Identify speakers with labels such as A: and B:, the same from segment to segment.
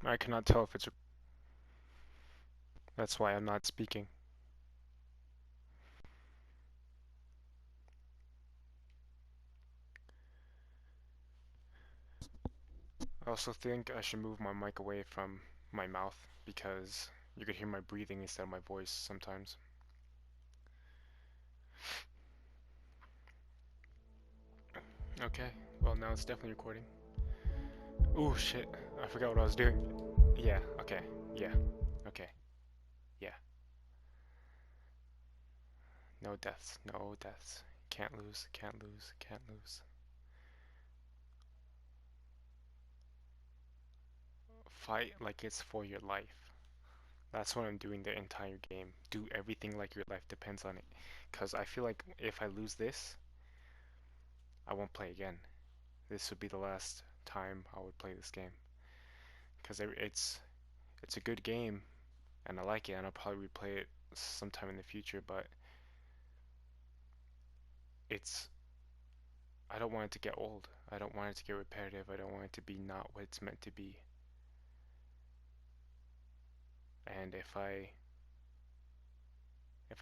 A: I cannot tell if it's. That's why I'm not speaking. I also think I should move my mic away from my mouth because you could hear my breathing instead of my voice sometimes. Okay, well now it's definitely recording. Ooh, shit. I forgot what I was doing. Yeah, okay. Yeah, okay. Yeah. No deaths. No deaths. Can't lose. Can't lose. Can't lose. Fight like it's for your life. That's what I'm doing the entire game. Do everything like your life depends on it. Because I feel like if I lose this, I won't play again. This would be the last time I would play this game. Because it's a good game, and I like it, and I'll probably replay it sometime in the future, but it's I don't want it to get old. I don't want it to get repetitive. I don't want it to be not what it's meant to be. And if I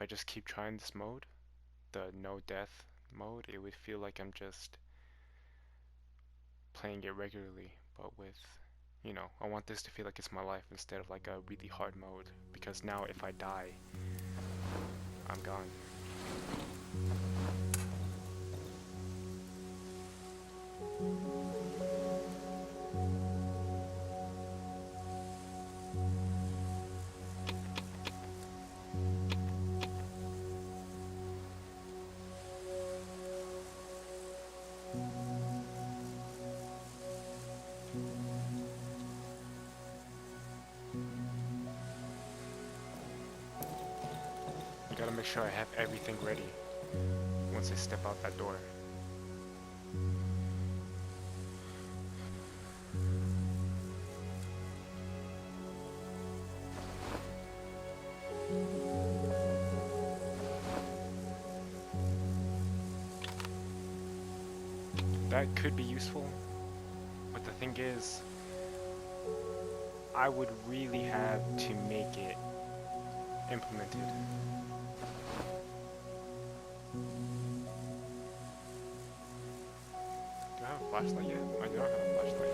A: just keep trying this mode, the no death mode, it would feel like I'm just playing it regularly, but with, I want this to feel like it's my life instead of like a really hard mode, because now if I die, I'm gone. You gotta make sure I have everything ready once I step out that door. That could be useful, but the thing is, I would really have to make it implemented. Do I have a flashlight yet? I do not have a flashlight.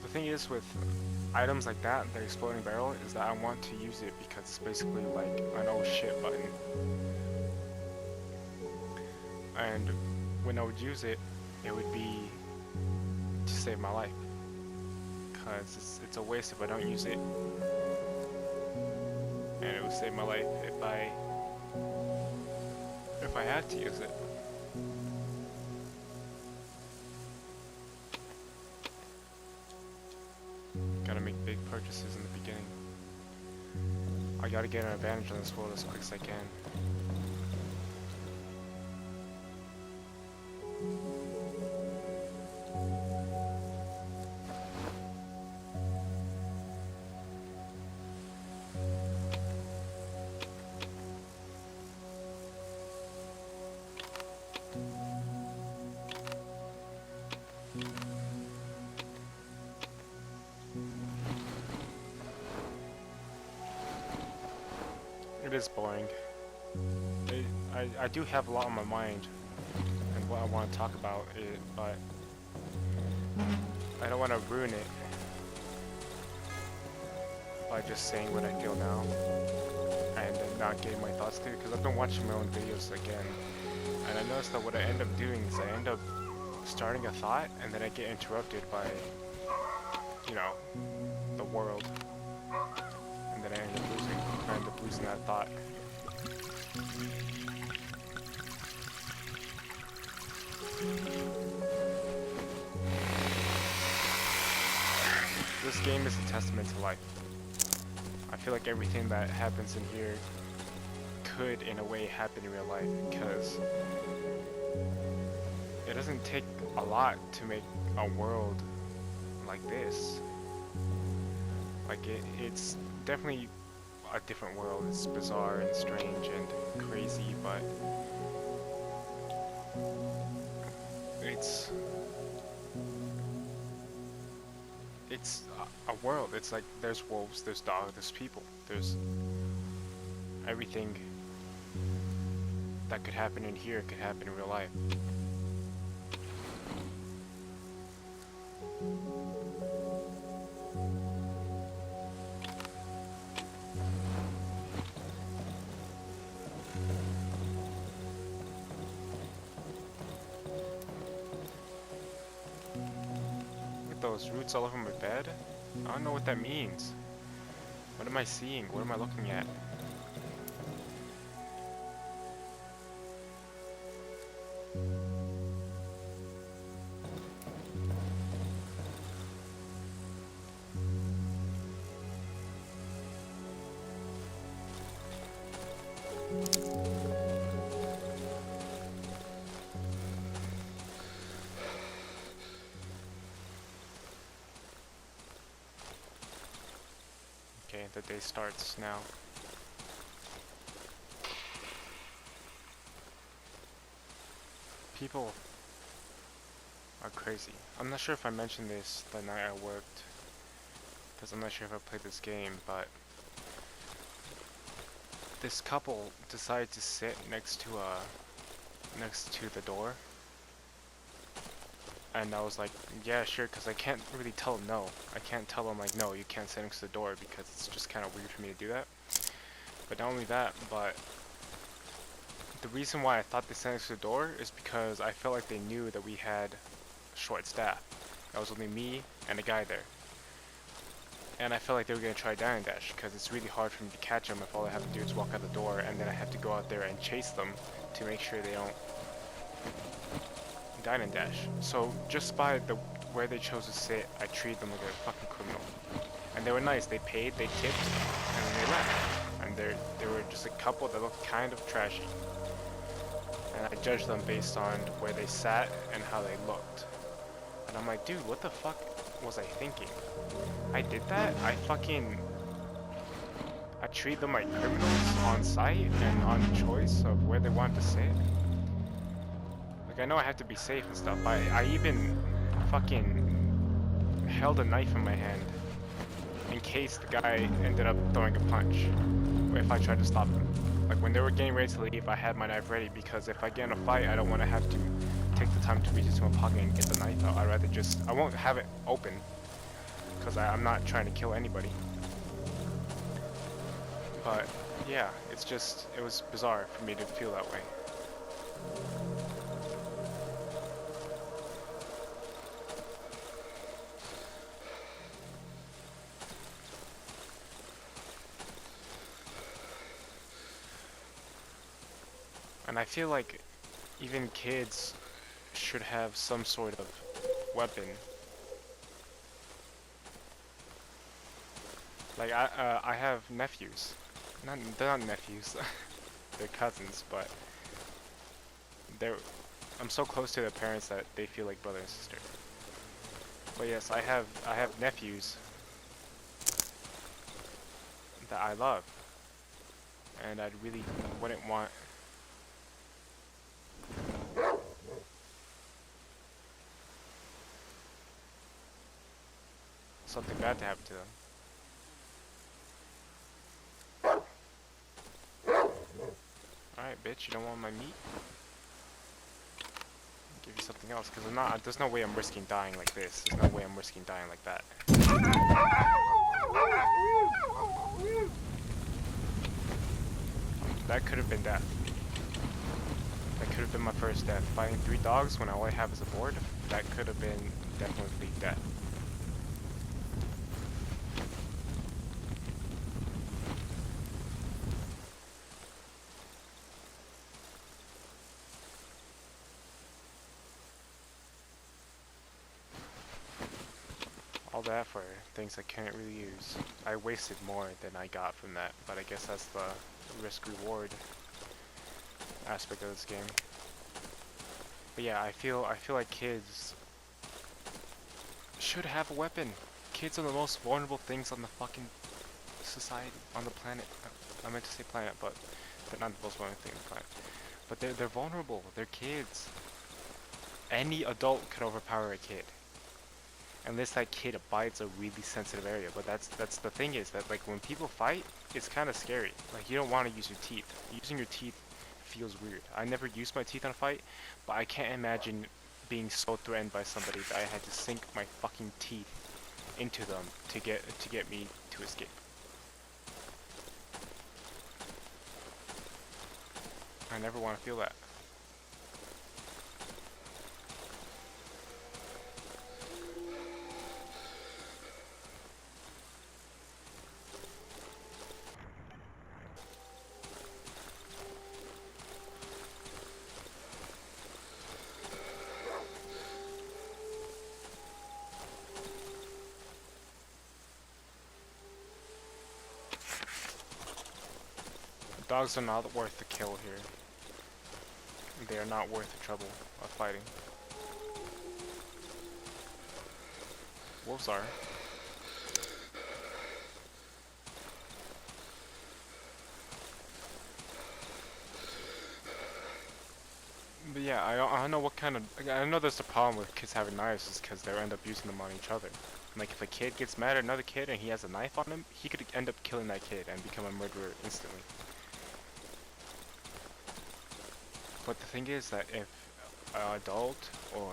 A: The thing is with items like that, the exploding barrel, is that I want to use it because it's basically like an oh shit button. And when I would use it, it would be to save my life. Because it's a waste if I don't use it. And it would save my life if I had to use it. Gotta make big purchases in the beginning. I gotta get an advantage on this world as quick as I can. It is boring. I do have a lot on my mind and what I want to talk about it, but I don't want to ruin it by just saying what I feel now and not getting my thoughts clear, because I've been watching my own videos again, and I noticed that what I end up doing is I end up starting a thought and then I get interrupted by, the world, and then I end up losing that thought. This game is a testament to life. I feel like everything that happens in here could, in a way, happen in real life, because it doesn't take a lot to make a world like this. Like, it's definitely a different world. It's bizarre and strange and crazy, but it's a world. It's like there's wolves, there's dogs, there's people, there's everything that could happen in here could happen in real life. With those roots all over my bed? I don't know what that means. What am I seeing? What am I looking at? Okay, the day starts now. People are crazy. I'm not sure if I mentioned this the night I worked, because I'm not sure if I played this game, but this couple decided to sit next to the door, and I was like, yeah, sure, because I can't really tell them no. I can't tell them like, no, you can't sit next to the door, because it's just kind of weird for me to do that. But not only that, but the reason why I thought they sat next to the door is because I felt like they knew that we had short staff. That was only me and a guy there. And I felt like they were going to try dine and dash, because it's really hard for me to catch them if all I have to do is walk out the door, and then I have to go out there and chase them to make sure they don't dine and dash. So just by where they chose to sit, I treated them like a fucking criminal. And they were nice. They paid, they tipped, and then they left. And they were just a couple that looked kind of trashy. And I judged them based on where they sat and how they looked. And I'm like, dude, what the fuck was I thinking? I did that? I treat them like criminals on sight and on choice of where they want to sit. Like, I know I have to be safe and stuff. I even fucking held a knife in my hand in case the guy ended up throwing a punch, or if I tried to stop him. Like, when they were getting ready to leave, I had my knife ready, because if I get in a fight, I don't want to have to take the time to reach into my pocket and get the knife out. I'd rather I won't have it open, because I'm not trying to kill anybody. But yeah, it was bizarre for me to feel that way. And I feel like even kids should have some sort of weapon. Like, I have nephews. They're not nephews. They're cousins, but I'm so close to their parents that they feel like brother and sister. But yes, I have nephews that I love, and I really wouldn't want something bad to happen to them. Alright, bitch, you don't want my meat? I'll give you something else, because there's no way I'm risking dying like this. There's no way I'm risking dying like that. That could have been death. That could have been my first death. Fighting 3 dogs when all I have is a board, that could have been definitely death. All that for things I can't really use. I wasted more than I got from that, but I guess that's the risk-reward aspect of this game. But yeah, I feel like kids should have a weapon. Kids are the most vulnerable things on the fucking society, on the planet. I meant to say planet, but they're not the most vulnerable thing on the planet. But they're vulnerable. They're kids. Any adult could overpower a kid. Unless that kid abides a really sensitive area. But that's the thing is that like when people fight, it's kind of scary. Like you don't want to use your teeth. Using your teeth feels weird. I never used my teeth on a fight, but I can't imagine being so threatened by somebody that I had to sink my fucking teeth into them to get me to escape. I never want to feel that. Dogs are not worth the kill here. They are not worth the trouble of fighting. Wolves are. But yeah, I don't know what kind of... I know there's a problem with kids having knives is because they'll end up using them on each other. Like if a kid gets mad at another kid and he has a knife on him, he could end up killing that kid and become a murderer instantly. But the thing is that if an adult or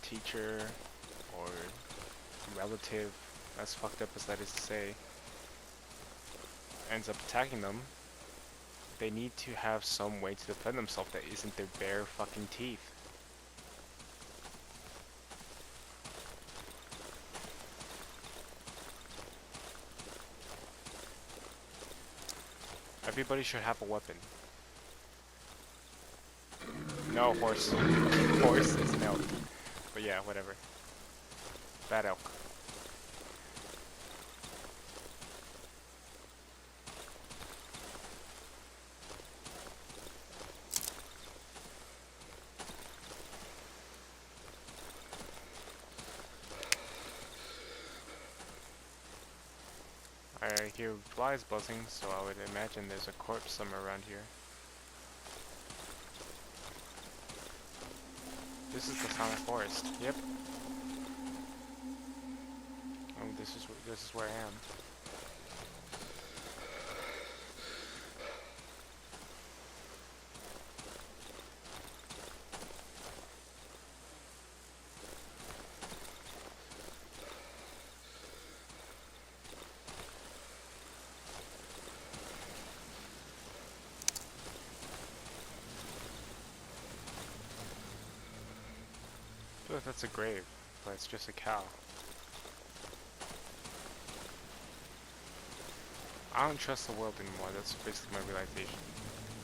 A: teacher or relative, as fucked up as that is to say, ends up attacking them, they need to have some way to defend themselves that isn't their bare fucking teeth. Everybody should have a weapon. No, horse. Horse is an elk. But yeah, whatever. Bad elk. I hear flies buzzing, so I would imagine there's a corpse somewhere around here. This is the Sonic Forest. Yep. Oh, this is where I am. I feel like that's a grave, but it's just a cow. I don't trust the world anymore. That's basically my realization.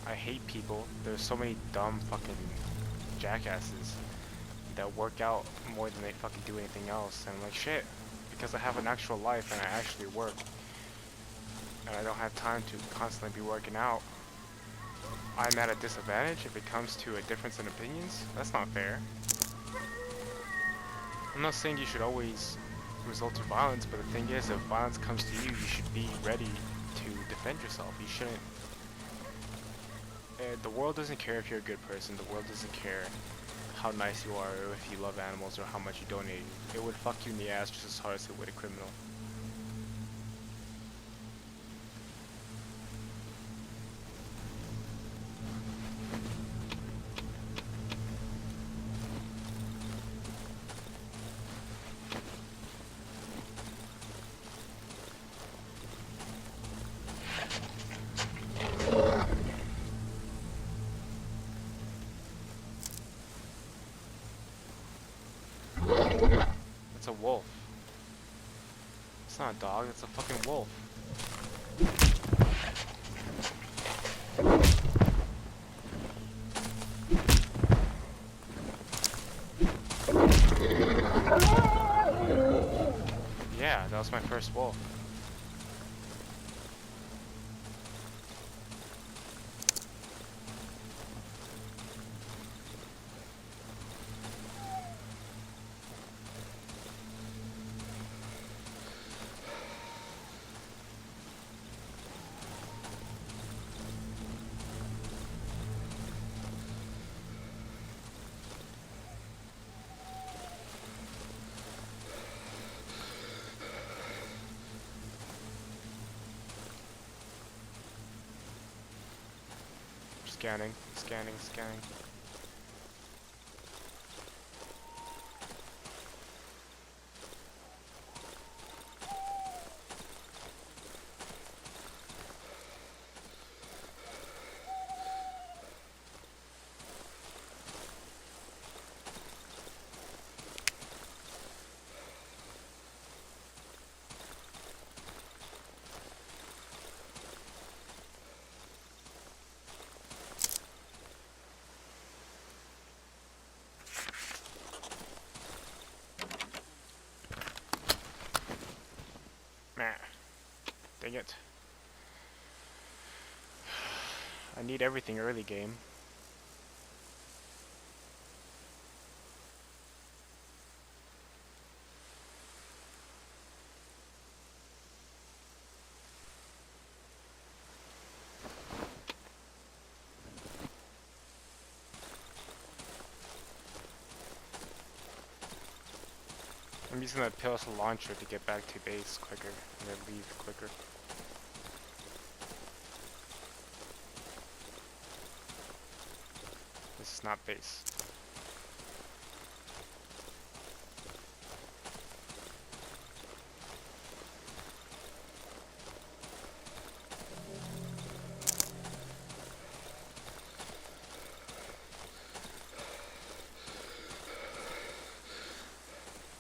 A: I hate people. There's so many dumb fucking jackasses that work out more than they fucking do anything else. And I'm like, shit, because I have an actual life and I actually work, and I don't have time to constantly be working out, I'm at a disadvantage if it comes to a difference in opinions. That's not fair. I'm not saying you should always resort to violence, but the thing is, if violence comes to you, you should be ready to defend yourself. You shouldn't... the world doesn't care if you're a good person. The world doesn't care how nice you are, or if you love animals, or how much you donate. It would fuck you in the ass just as hard as it would a criminal. It's a wolf. It's not a dog, it's a fucking wolf. Yeah, that was my first wolf. Scanning, scanning, scanning. Nah, dang it. I need everything early game. I'm using that Pillars launcher to get back to base quicker and then leave quicker. This is not base.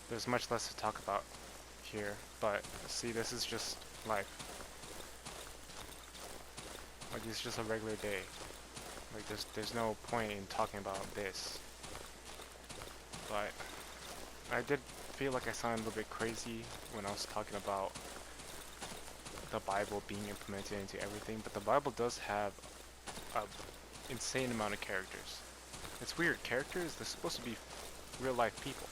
A: There's much less to talk about here, but see, this is just life. Like, it's just a regular day. Like, there's no point in talking about this. But I did feel like I sounded a little bit crazy when I was talking about the Bible being implemented into everything, but the Bible does have an insane amount of characters. It's weird, characters, they're supposed to be real life people.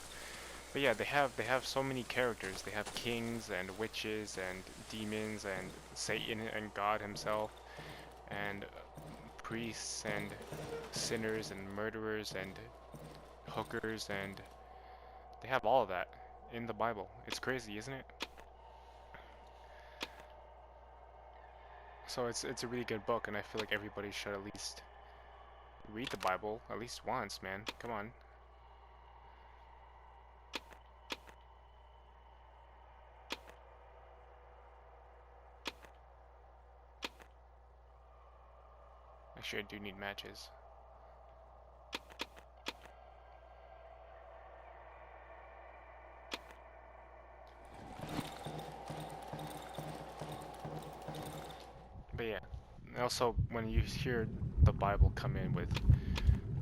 A: But yeah, they have so many characters. They have kings and witches and demons and Satan and God himself and priests and sinners and murderers and hookers, and they have all of that in the Bible. It's crazy, isn't it? So it's a really good book, and I feel like everybody should at least read the Bible at least once, man. Come on. Actually, I do need matches. But yeah, also when you hear the Bible come in with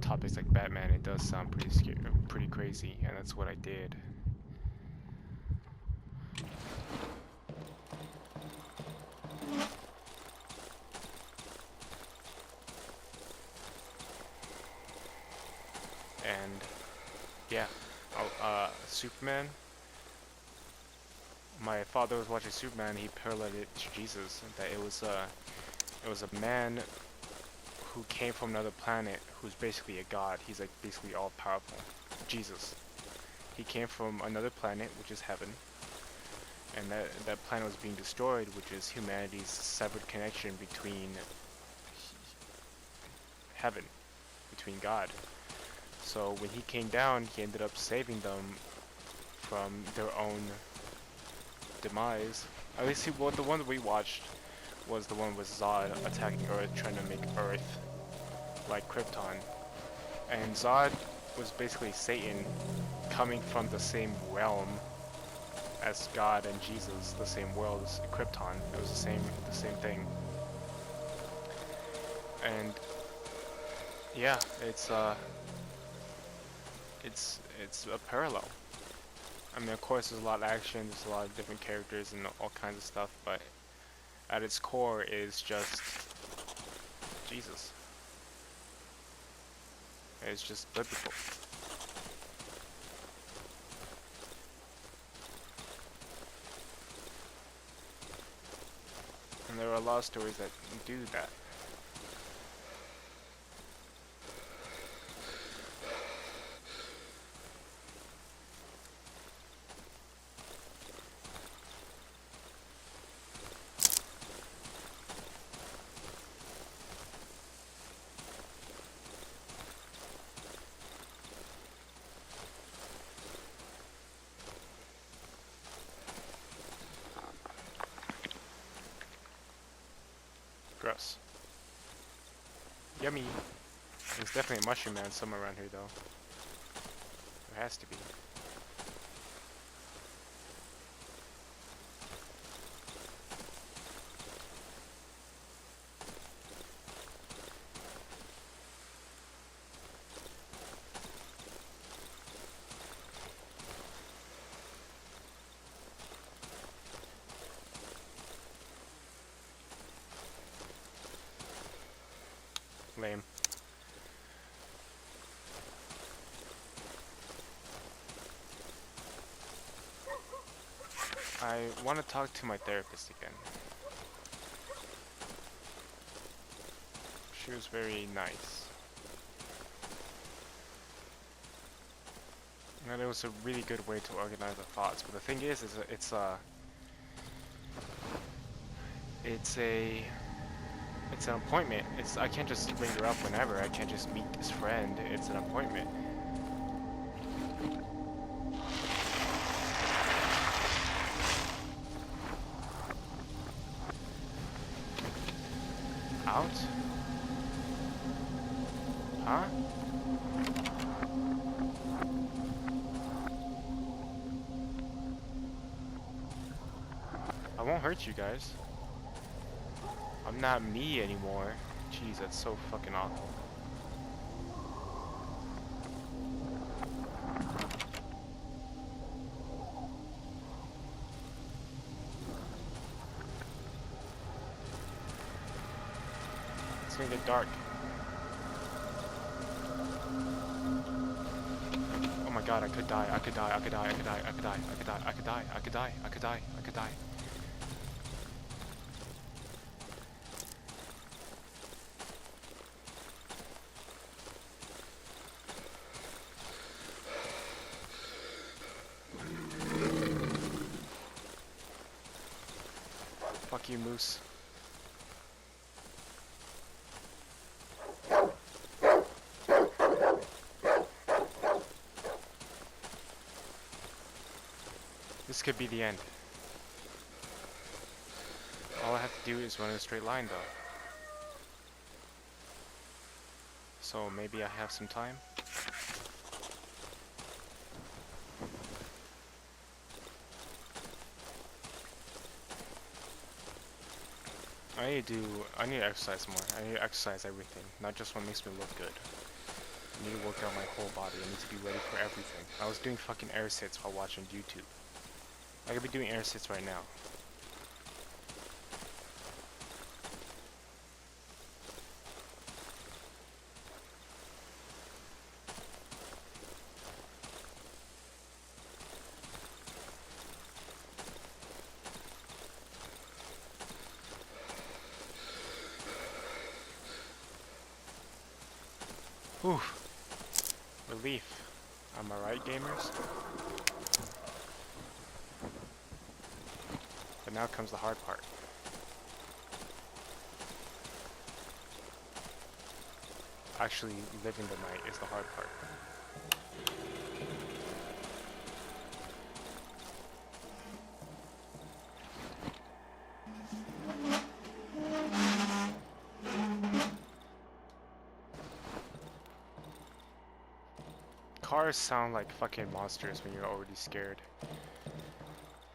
A: topics like Batman, it does sound pretty scary, pretty crazy, and that's what I did. And yeah, Superman. My father was watching Superman. He paralleled it to Jesus. That it was a man who came from another planet who's basically a god. He's like basically all powerful. Jesus. He came from another planet, which is heaven, and that planet was being destroyed, which is humanity's severed connection between heaven, between God. So when he came down, he ended up saving them from their own demise. At least well, the one that we watched was the one with Zod attacking Earth, trying to make Earth like Krypton. And Zod was basically Satan coming from the same realm as God and Jesus, the same world as Krypton. It was the same thing. And yeah, it's a parallel. I mean, of course, there's a lot of action, there's a lot of different characters and all kinds of stuff, but at its core is just Jesus. It's just biblical. And there are a lot of stories that do that. Gross. Yummy. There's definitely a mushroom man somewhere around here, though. There has to be. Lame. I want to talk to my therapist again. She was very nice. And it was a really good way to organize the thoughts. But the thing is it's an appointment. I can't just ring her up whenever. I can't just meet this friend. It's an appointment. Out? Huh? I won't hurt you guys. I'm not me anymore. Jeez, that's so fucking awful. It's gonna get dark. Oh my god, I could die. I could die. I could die. I could die. I could die. I could die. I could die. I could die. I could die. I could die. Fuck you, Moose. This could be the end. All I have to do is run in a straight line, though. So maybe I have some time. I need to exercise more. I need to exercise everything, not just what makes me look good. I need to work out my whole body. I need to be ready for everything. I was doing fucking air sits while watching YouTube. I could be doing air sits right now. Whew. Relief. Am I right, gamers? But now comes the hard part. Actually living the night is the hard part. Cars sound like fucking monsters when you're already scared.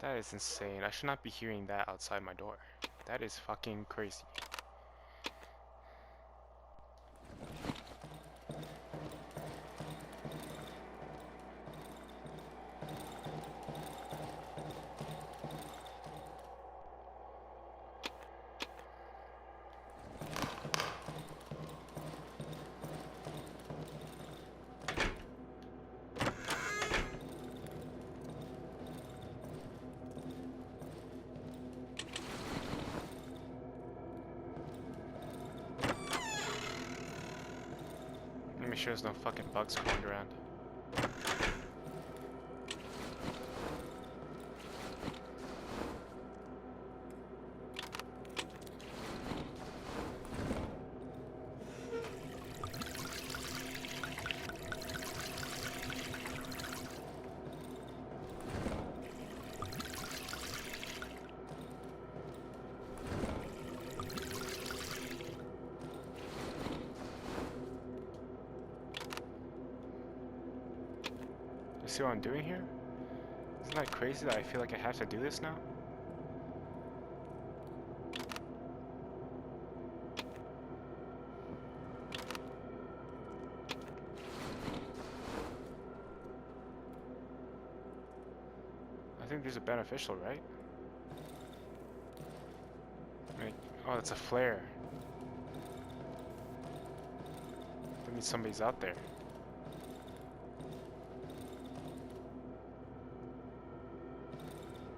A: That is insane. I should not be hearing that outside my door. That is fucking crazy. Make sure there's no fucking bugs crawling around. You see what I'm doing here? Isn't that crazy that I feel like I have to do this now? I think these are beneficial, right? Like, oh, it's a flare. That means somebody's out there.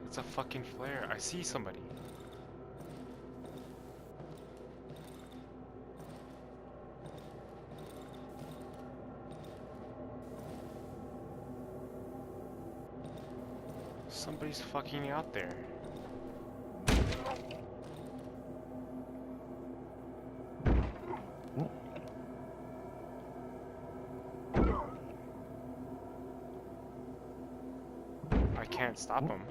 A: It's a fucking flare. I see somebody. Somebody's fucking out there. I can't stop him.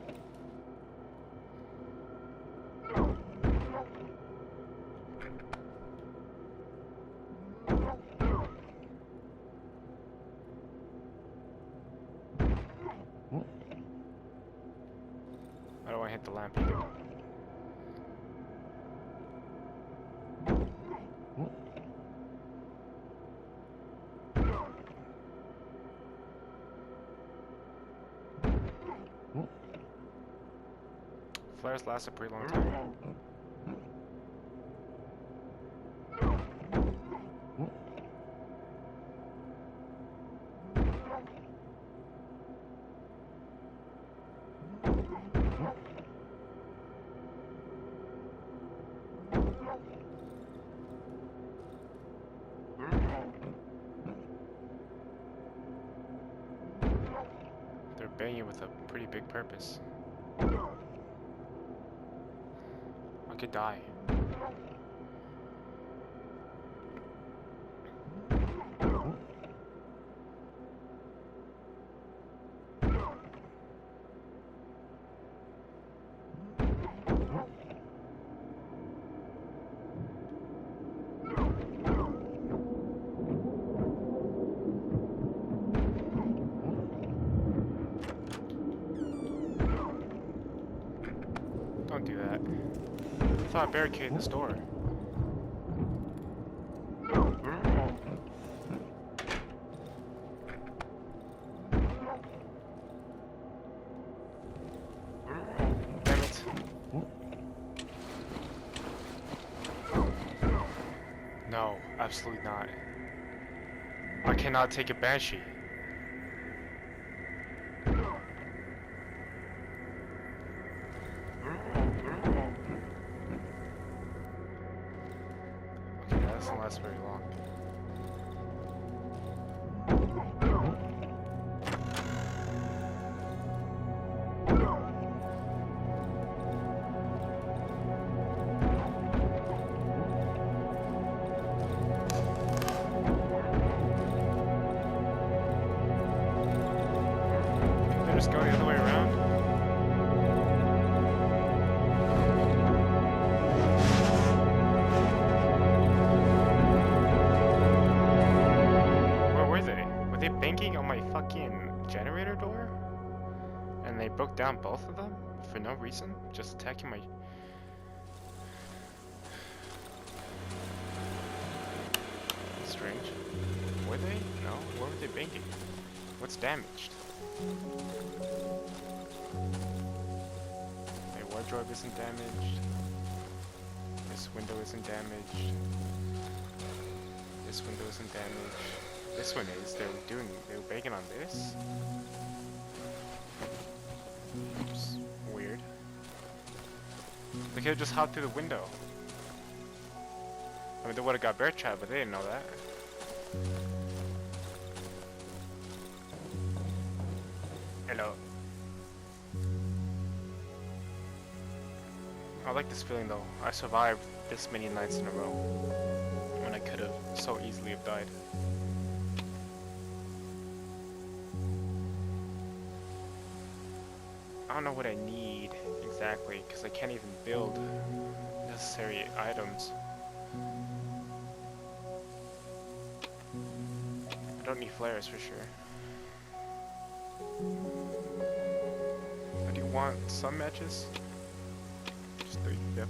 A: I don't want to hit the lamp either. Flares last a pretty long time. They're banging with a pretty big purpose. I could die. Don't do that. I thought I barricaded this door. Damn it. No, absolutely not. I cannot take a banshee. Okay, that doesn't last very long. They're just going the other way around. Were they banking on my fucking generator door? And they broke down both of them? For no reason? Just attacking my... Strange. Were they? No? Where were they banking? What's damaged? My wardrobe isn't damaged. This window isn't damaged. This window isn't damaged. This one is. They were banking on this. Oops. Weird. They could have just hopped through the window. I mean, they would have got bear trapped, but they didn't know that. Hello. I like this feeling though. I survived this many nights in a row when I could have so easily have died. I don't know what I need exactly because I can't even build necessary items. I don't need flares for sure. want some matches? Just 3, yep.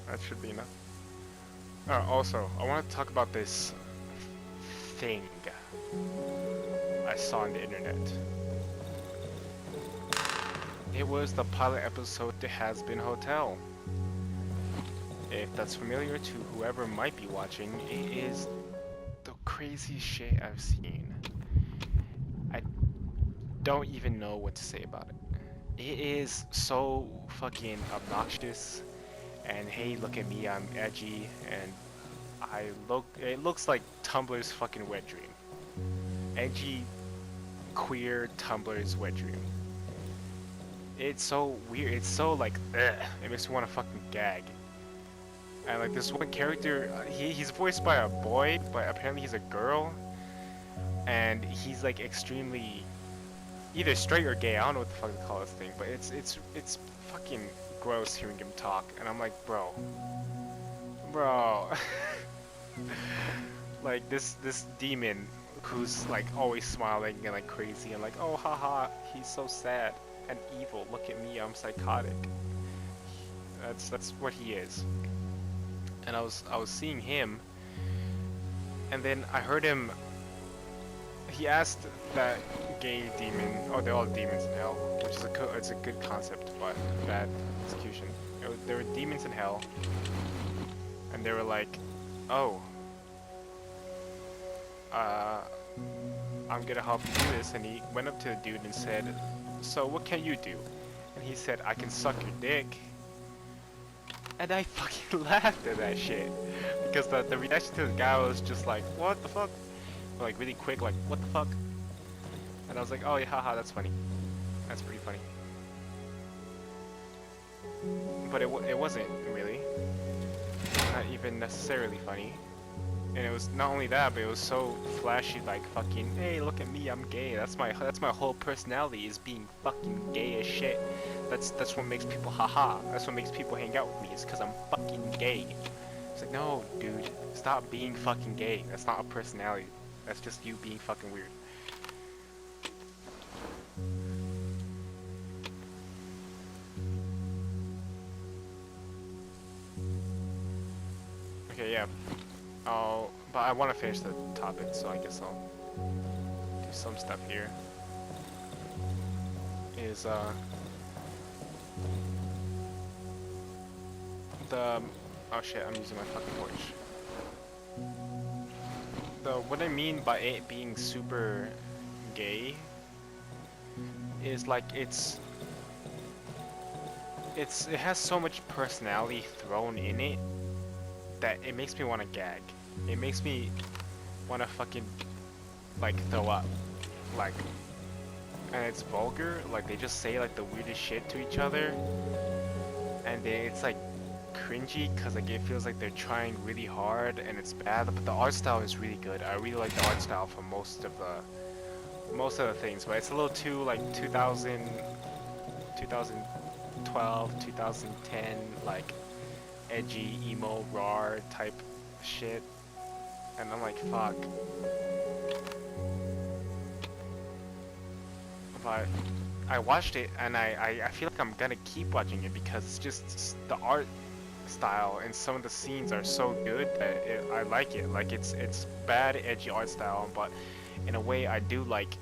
A: That should be enough. Also, I want to talk about this thing I saw on the internet. It was the pilot episode to Has Been Hotel. If that's familiar to whoever might be watching, it is the craziest shit I've seen. I don't even know what to say about it. It is so fucking obnoxious. And hey, look at me, I'm edgy, and it looks like Tumblr's fucking wet dream. Edgy, queer Tumblr's wet dream. It's so weird, it's so like, ugh, it makes me want to fucking gag. And like this one character, he's voiced by a boy, but apparently he's a girl. And he's like extremely, either straight or gay, I don't know what the fuck they call this thing, but it's fucking gross hearing him talk, and I'm like, bro, like this demon who's like always smiling and like crazy and like, oh haha, he's so sad and evil, look at me, I'm psychotic. That's what he is. And I was seeing him, and then I heard him. He asked that gay demon, oh, they're all demons in hell, which is it's a good concept, but bad execution. There were demons in hell, and they were like, oh, I'm gonna help you do this, and he went up to the dude and said, so what can you do? And he said, I can suck your dick. And I fucking laughed at that shit, because the reaction to the guy was just like, what the fuck? Like really quick, like what the fuck? And I was like, oh yeah, haha, that's funny. That's pretty funny. But it wasn't really, not even necessarily funny. And it was not only that, but it was so flashy, like fucking, hey, look at me, I'm gay. That's my whole personality, is being fucking gay as shit. That's what makes people haha. That's what makes people hang out with me, is because I'm fucking gay. It's like, no, dude, stop being fucking gay. That's not a personality. That's just you being fucking weird. Okay, yeah. But I want to finish the topic, so I guess I'll do some stuff here. Oh shit, I'm using my fucking torch. What I mean by it being super gay is like it has so much personality thrown in it that it makes me want to gag. It makes me want to fucking like throw up, like, and it's vulgar. Like they just say like the weirdest shit to each other, and it's like cringy because like it feels like they're trying really hard and it's bad, but the art style is really good. I really like the art style for most of the things, but it's a little too like 2012, 2010, like edgy, emo, raw type shit, and I'm like, fuck. But I watched it and I feel like I'm gonna keep watching it because it's just the art style and some of the scenes are so good that I like it. Like it's bad edgy art style, but in a way I do like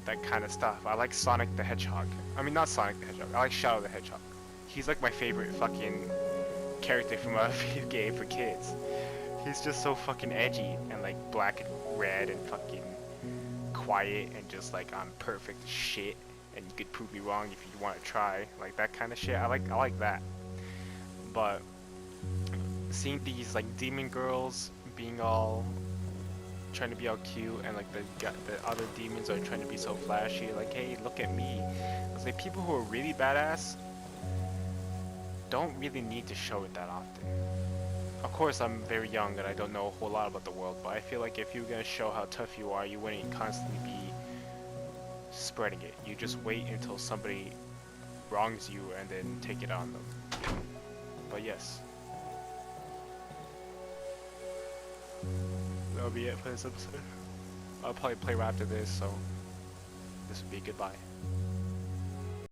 A: that kind of stuff. I like Sonic the Hedgehog. I mean, not Sonic the Hedgehog. I like Shadow the Hedgehog. He's like my favorite fucking character from a video game for kids. He's just so fucking edgy and like black and red and fucking quiet and just like I'm perfect as shit and you could prove me wrong if you want to try, like that kind of shit. I like that. But seeing these like demon girls being all trying to be all cute and like the other demons are trying to be so flashy, like, hey, look at me. It's like people who are really badass don't really need to show it that often. Of course, I'm very young and I don't know a whole lot about the world, but I feel like if you're gonna show how tough you are, you wouldn't constantly be spreading it. You just wait until somebody wrongs you and then take it on them. But yes. That'll be it for this episode. I'll probably play right after this, so this would be goodbye.